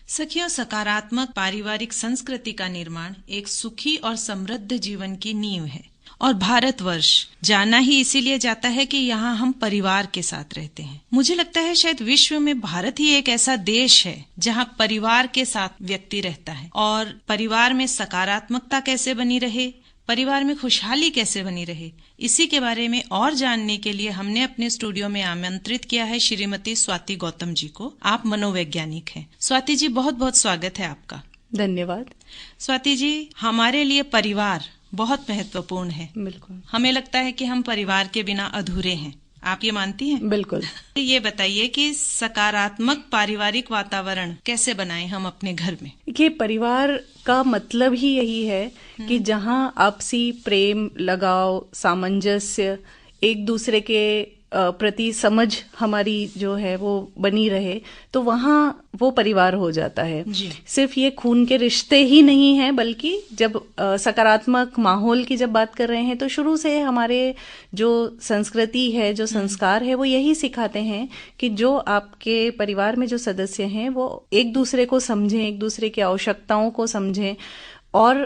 सखियों, सकारात्मक पारिवारिक संस्कृति का निर्माण एक सुखी और समृद्ध जीवन की नींव है और भारतवर्ष जाना ही इसीलिए जाता है कि यहाँ हम परिवार के साथ रहते हैं। मुझे लगता है शायद विश्व में भारत ही एक ऐसा देश है जहाँ परिवार के साथ व्यक्ति रहता है। और परिवार में सकारात्मकता कैसे बनी रहे, परिवार में खुशहाली कैसे बनी रहे, इसी के बारे में और जानने के लिए हमने अपने स्टूडियो में आमंत्रित किया है श्रीमती स्वाति गौतम जी को। आप मनोवैज्ञानिक हैं। स्वाति जी, बहुत बहुत स्वागत है आपका। धन्यवाद। स्वाति जी, हमारे लिए परिवार बहुत महत्वपूर्ण है। बिल्कुल। हमें लगता है कि हम परिवार के बिना अधूरे हैं। आप ये मानती हैं? बिल्कुल। ये बताइए कि सकारात्मक पारिवारिक वातावरण कैसे बनाएं हम अपने घर में? ये परिवार का मतलब ही यही है कि जहाँ आपसी प्रेम, लगाव, सामंजस्य, एक दूसरे के प्रति समझ हमारी जो है वो बनी रहे, तो वहाँ वो परिवार हो जाता है। सिर्फ ये खून के रिश्ते ही नहीं है, बल्कि जब सकारात्मक माहौल की जब बात कर रहे हैं तो शुरू से हमारे जो संस्कृति है, जो संस्कार है, वो यही सिखाते हैं कि जो आपके परिवार में जो सदस्य हैं वो एक दूसरे को समझें, एक दूसरे की आवश्यकताओं को समझें और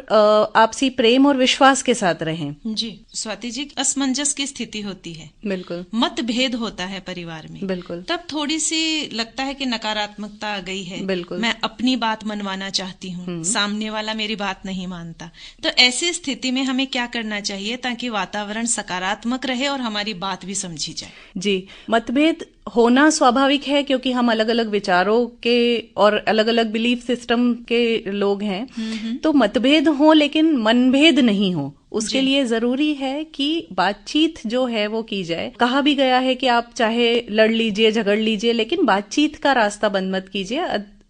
आपसी प्रेम और विश्वास के साथ रहें। जी स्वाति जी, असमंजस की स्थिति होती है, बिल्कुल, मतभेद होता है परिवार में, बिल्कुल, तब थोड़ी सी लगता है कि नकारात्मकता आ गई है। बिल्कुल, मैं अपनी बात मनवाना चाहती हूँ, सामने वाला मेरी बात नहीं मानता। तो ऐसी स्थिति में हमें क्या करना चाहिए ताकि वातावरण सकारात्मक रहे और हमारी बात भी समझी जाए? जी, मतभेद होना स्वाभाविक है क्योंकि हम अलग अलग विचारों के और अलग अलग बिलीफ सिस्टम के लोग हैं। तो मतभेद हो लेकिन मनभेद नहीं हो, उसके लिए जरूरी है कि बातचीत जो है वो की जाए। कहा भी गया है कि आप चाहे लड़ लीजिए, झगड़ लीजिए, लेकिन बातचीत का रास्ता बंद मत कीजिए,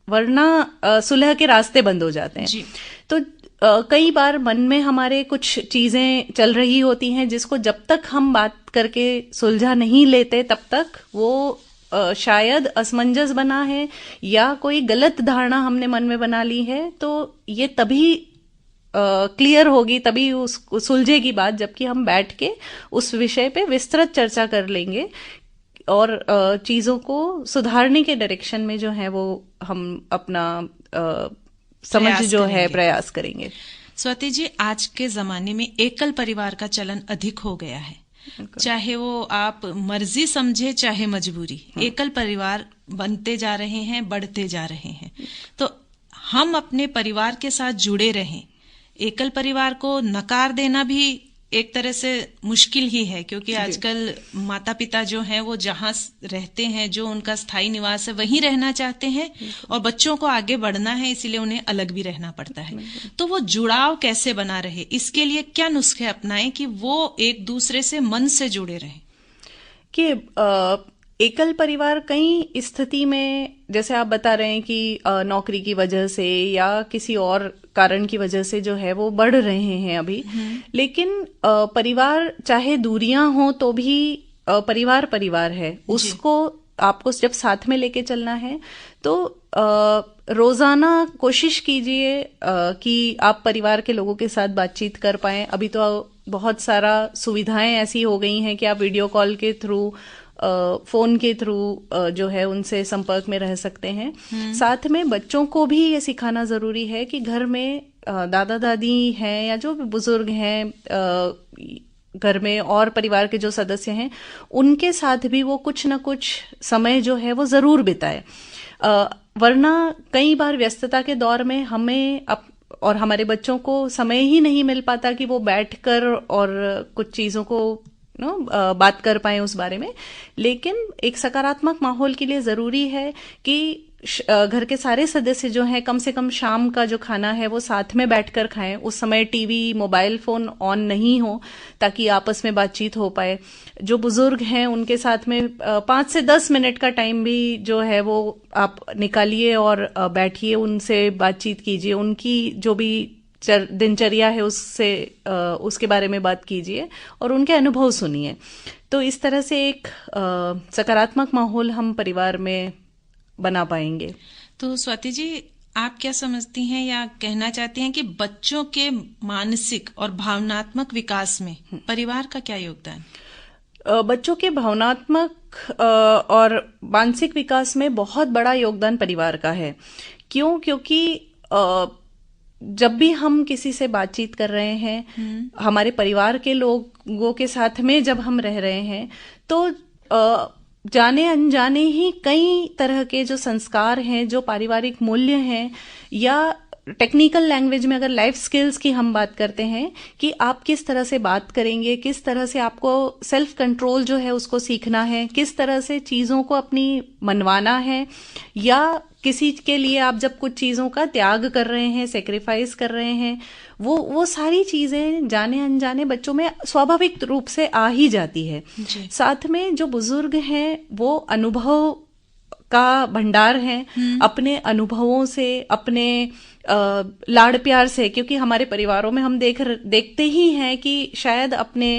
वरना सुलह के रास्ते बंद हो जाते हैं। तो कई बार मन में हमारे कुछ चीजें चल रही होती हैं जिसको जब तक हम बात करके सुलझा नहीं लेते तब तक वो शायद असमंजस बना है या कोई गलत धारणा हमने मन में बना ली है। तो ये तभी क्लियर होगी, तभी उस सुलझेगी बात जबकि हम बैठ के उस विषय पे विस्तृत चर्चा कर लेंगे और चीजों को सुधारने के डायरेक्शन में जो है वो हम अपना समझ जो है प्रयास करेंगे। स्वाति जी, आज के जमाने में एकल परिवार का चलन अधिक हो गया है, चाहे वो आप मर्जी समझे चाहे मजबूरी, एकल परिवार बनते जा रहे हैं, बढ़ते जा रहे हैं। तो हम अपने परिवार के साथ जुड़े रहें। एकल परिवार को नकार देना भी एक तरह से मुश्किल ही है क्योंकि आजकल माता पिता जो हैं वो जहाँ रहते हैं, जो उनका स्थायी निवास है, वहीं रहना चाहते हैं और बच्चों को आगे बढ़ना है, इसीलिए उन्हें अलग भी रहना पड़ता है। तो वो जुड़ाव कैसे बना रहे, इसके लिए क्या नुस्खे अपनाएं कि वो एक दूसरे से मन से जुड़े रहें? कि एकल परिवार कई स्थिति में, जैसे आप बता रहे हैं कि नौकरी की वजह से या किसी और कारण की वजह से जो है वो बढ़ रहे हैं अभी, लेकिन परिवार चाहे दूरियां हो तो भी परिवार परिवार है, उसको आपको जब साथ में लेके चलना है तो रोजाना कोशिश कीजिए कि आप परिवार के लोगों के साथ बातचीत कर पाएं। अभी तो बहुत सारा सुविधाएं ऐसी हो गई हैं कि आप वीडियो कॉल के थ्रू, फोन के थ्रू जो है उनसे संपर्क में रह सकते हैं। साथ में बच्चों को भी ये सिखाना जरूरी है कि घर में दादा दादी हैं या जो भी बुजुर्ग हैं घर में और परिवार के जो सदस्य हैं, उनके साथ भी वो कुछ न कुछ समय जो है वो जरूर बिताए। वरना कई बार व्यस्तता के दौर में हमें और हमारे बच्चों को समय ही नहीं मिल पाता कि वो बैठकर और कुछ चीजों को बात कर पाए उस बारे में। लेकिन एक सकारात्मक माहौल के लिए जरूरी है कि घर के सारे सदस्य जो हैं कम से कम शाम का जो खाना है वो साथ में बैठकर खाएं। उस समय टीवी, मोबाइल फोन ऑन नहीं हो ताकि आपस में बातचीत हो पाए। जो बुजुर्ग हैं उनके साथ में 5 से 10 मिनट का टाइम भी जो है वो आप निकालिए और बैठिए, उनसे बातचीत कीजिए, उनकी जो भी दिनचर्या है उसके बारे में बात कीजिए और उनके अनुभव सुनिए। तो इस तरह से एक सकारात्मक माहौल हम परिवार में बना पाएंगे। तो स्वाति जी, आप क्या समझती हैं या कहना चाहती हैं कि बच्चों के मानसिक और भावनात्मक विकास में परिवार का क्या योगदान? बच्चों के भावनात्मक और मानसिक विकास में बहुत बड़ा योगदान परिवार का है, क्यों? क्योंकि जब भी हम किसी से बातचीत कर रहे हैं, हमारे परिवार के लोगों के साथ में जब हम रह रहे हैं, तो जाने अनजाने ही कई तरह के जो संस्कार हैं, जो पारिवारिक मूल्य हैं, या टेक्निकल लैंग्वेज में अगर लाइफ स्किल्स की हम बात करते हैं कि आप किस तरह से बात करेंगे, किस तरह से आपको सेल्फ कंट्रोल जो है उसको सीखना है, किस तरह से चीज़ों को अपनी मनवाना है, या किसी के लिए आप जब कुछ चीज़ों का त्याग कर रहे हैं, सेक्रीफाइस कर रहे हैं, वो सारी चीज़ें जाने अनजाने बच्चों में स्वाभाविक रूप से आ ही जाती है। साथ में जो बुजुर्ग हैं वो अनुभव का भंडार है, अपने अनुभवों से, अपने लाड़ प्यार से, क्योंकि हमारे परिवारों में हम देखते ही हैं कि शायद अपने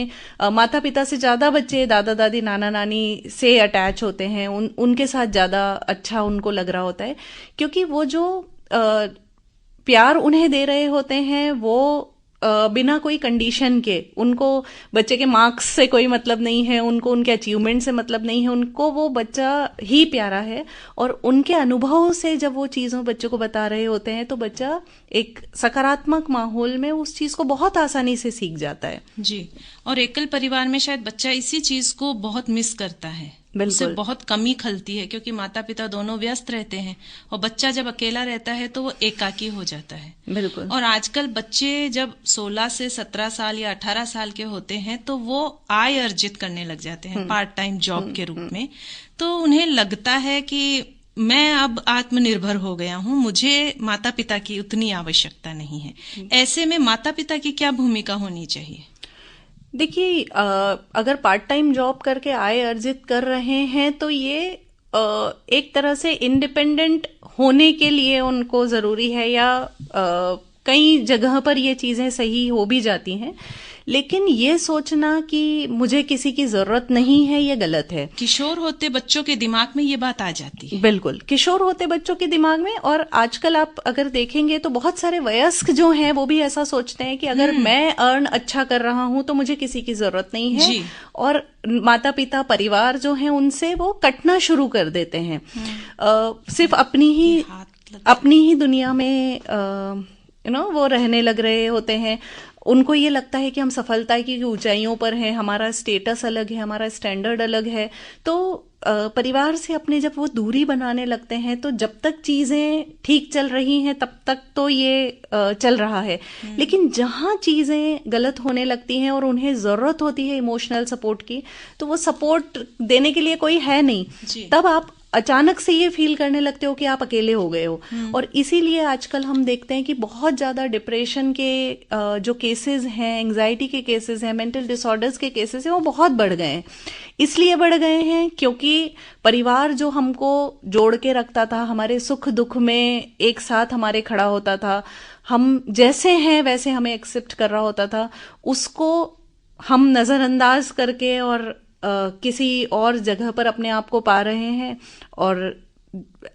माता पिता से ज्यादा बच्चे दादा दादी नाना नानी से अटैच होते हैं, उनके साथ ज्यादा अच्छा उनको लग रहा होता है, क्योंकि वो जो प्यार उन्हें दे रहे होते हैं वो बिना कोई कंडीशन के, उनको बच्चे के मार्क्स से कोई मतलब नहीं है, उनको उनके अचीवमेंट से मतलब नहीं है, उनको वो बच्चा ही प्यारा है। और उनके अनुभव से जब वो चीज़ों बच्चों को बता रहे होते हैं तो बच्चा एक सकारात्मक माहौल में उस चीज़ को बहुत आसानी से सीख जाता है। जी, और एकल परिवार में शायद बच्चा इसी चीज़ को बहुत मिस करता है, उससे बहुत कमी खलती है, क्योंकि माता पिता दोनों व्यस्त रहते हैं और बच्चा जब अकेला रहता है तो वो एकाकी हो जाता है। बिल्कुल। और आजकल बच्चे जब 16 से 17 साल या 18 साल के होते हैं तो वो आय अर्जित करने लग जाते हैं पार्ट टाइम जॉब के रूप में। तो उन्हें लगता है कि मैं अब आत्मनिर्भर हो गया हूँ, मुझे माता पिता की उतनी आवश्यकता नहीं है। ऐसे में माता पिता की क्या भूमिका होनी चाहिए? देखिए, अगर पार्ट टाइम जॉब करके आय अर्जित कर रहे हैं तो ये एक तरह से इंडिपेंडेंट होने के लिए उनको जरूरी है, या कई जगह पर ये चीजें सही हो भी जाती हैं, लेकिन ये सोचना कि मुझे किसी की जरूरत नहीं है, ये गलत है। किशोर होते बच्चों के दिमाग में ये बात आ जाती है। बिल्कुल, किशोर होते बच्चों के दिमाग में। और आजकल आप अगर देखेंगे तो बहुत सारे वयस्क जो हैं वो भी ऐसा सोचते हैं कि अगर मैं अर्न अच्छा कर रहा हूं तो मुझे किसी की जरूरत नहीं है जी। और माता पिता परिवार जो है उनसे वो कटना शुरू कर देते हैं, सिर्फ अपनी ही दुनिया में वो रहने लग रहे होते हैं। उनको ये लगता है कि हम सफलता की ऊंचाइयों पर हैं, हमारा स्टेटस अलग है, हमारा स्टैंडर्ड अलग है। तो परिवार से अपने जब वो दूरी बनाने लगते हैं तो जब तक चीजें ठीक चल रही हैं तब तक तो ये चल रहा है, लेकिन जहां चीजें गलत होने लगती हैं और उन्हें जरूरत होती है इमोशनल सपोर्ट की, तो वो सपोर्ट देने के लिए कोई है नहीं, तब आप अचानक से ये फील करने लगते हो कि आप अकेले हो गए हो। और इसीलिए आजकल हम देखते हैं कि बहुत ज्यादा डिप्रेशन के जो केसेस हैं, एंजाइटी के केसेस हैं, मेंटल डिसऑर्डर्स के केसेस हैं, वो बहुत बढ़ गए हैं। इसलिए बढ़ गए हैं क्योंकि परिवार जो हमको जोड़ के रखता था, हमारे सुख दुख में एक साथ हमारे खड़ा होता था, हम जैसे हैं वैसे हमें एक्सेप्ट कर रहा होता था, उसको हम नजरअंदाज करके और किसी और जगह पर अपने आप को पा रहे हैं, और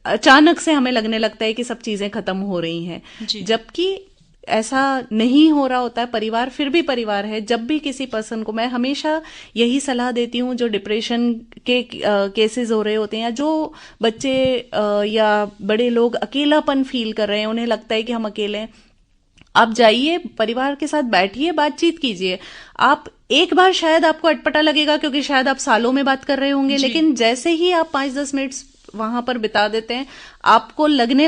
अचानक से हमें लगने लगता है कि सब चीजें खत्म हो रही हैं, जबकि ऐसा नहीं हो रहा होता है। परिवार फिर भी परिवार है। जब भी किसी पर्सन को, मैं हमेशा यही सलाह देती हूँ, जो डिप्रेशन के केसेस हो रहे होते हैं, या जो बच्चे या बड़े लोग अकेलापन फील कर रहे हैं, उन्हें लगता है कि हम अकेले हैं, आप जाइए, परिवार के साथ बैठिए, बातचीत कीजिए। आप एक बार शायद आपको अटपटा लगेगा क्योंकि शायद आप सालों में बात कर रहे होंगे, लेकिन जैसे ही आप 5-10 मिनट वहां पर बिता देते हैं, आपको लगने